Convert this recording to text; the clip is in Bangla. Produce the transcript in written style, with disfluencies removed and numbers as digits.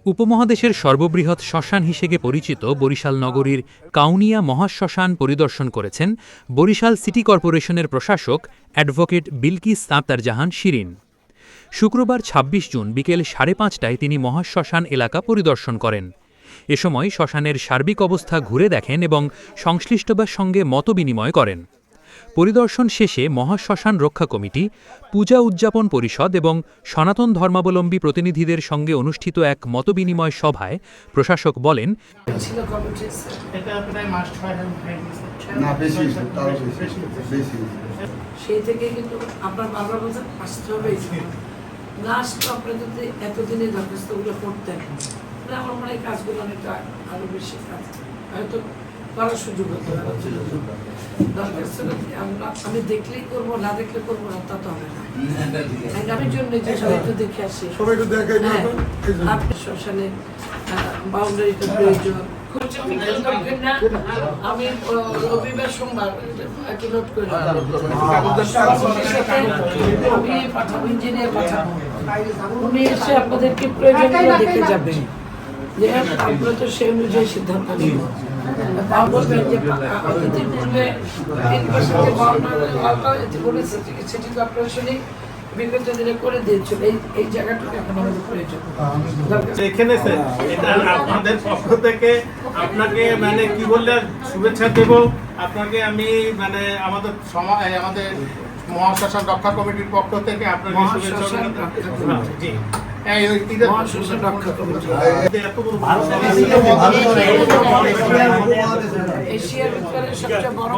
উপমহাদেশের সর্ববৃহৎ শ্মশান হিসেবে পরিচিত বরিশাল নগরীর কাউনিয়া মহাশ্মশান পরিদর্শন করেছেন বরিশাল সিটি কর্পোরেশনের প্রশাসক অ্যাডভোকেট বিলকিস সাত্তার জাহান শিরিন। শুক্রবার ২৬ জুন বিকেল ৫:৩০টায় তিনি মহাশ্মশান এলাকা পরিদর্শন করেন। এ সময় শ্মশানের সার্বিক অবস্থা ঘুরে দেখেন এবং সংশ্লিষ্টদের সঙ্গে মতবিনিময় করেন। পরিদর্শন শেষে মহাশ্মশান রক্ষা কমিটি, পূজা উদযাপন পরিষদ এবং সনাতন ধর্মাবলম্বী প্রতিনিধিদের সঙ্গে অনুষ্ঠিত এক মতবিনিময় সভায় প্রশাসক বলেন, সেই থেকে কিন্তু আপনার বারবার বলছেন আসতে হবে, লাস্ট আপনারা যদি এতদিনে দরখাস্তগুলো করতেন, আমার মনে হয় কাজগুলো অনেকটা আরো বেশি কাজ হয়তো করার সুযোগ হতো না। আমি দেখলেই করবো, না দেখলে করবো না, তা তো হবে না। আগামীর জন্য যে সবাই একটু দেখে আসি, আপনি শ্মশানে বাউন্ডারিটা প্রয়োজন। আমি রবিবার সোমবার একটু নোট করে আমি পাঠাবো, ইঞ্জিনিয়ার পাঠাবো, উনি এসে আপনাদেরকে প্রয়োজনীয় দেখে যাবেন। যে আমরা তো সেই অনুযায়ী সিদ্ধান্ত নিব। বিগত দিনে করে দিয়েছিল, এই জায়গাটুকু এখন আমাদের প্রয়োজন। এখানে আপনাদের পক্ষ থেকে আপনাকে মানে কি বললে শুভেচ্ছা দেব। আপনাকে আমি মানে আমাদের মহাশ্মশান রক্ষা কমিটির পক্ষ থেকে আপনাকে শুভেচ্ছা জি। এশিয়ার ভিতরে সবচেয়ে বড়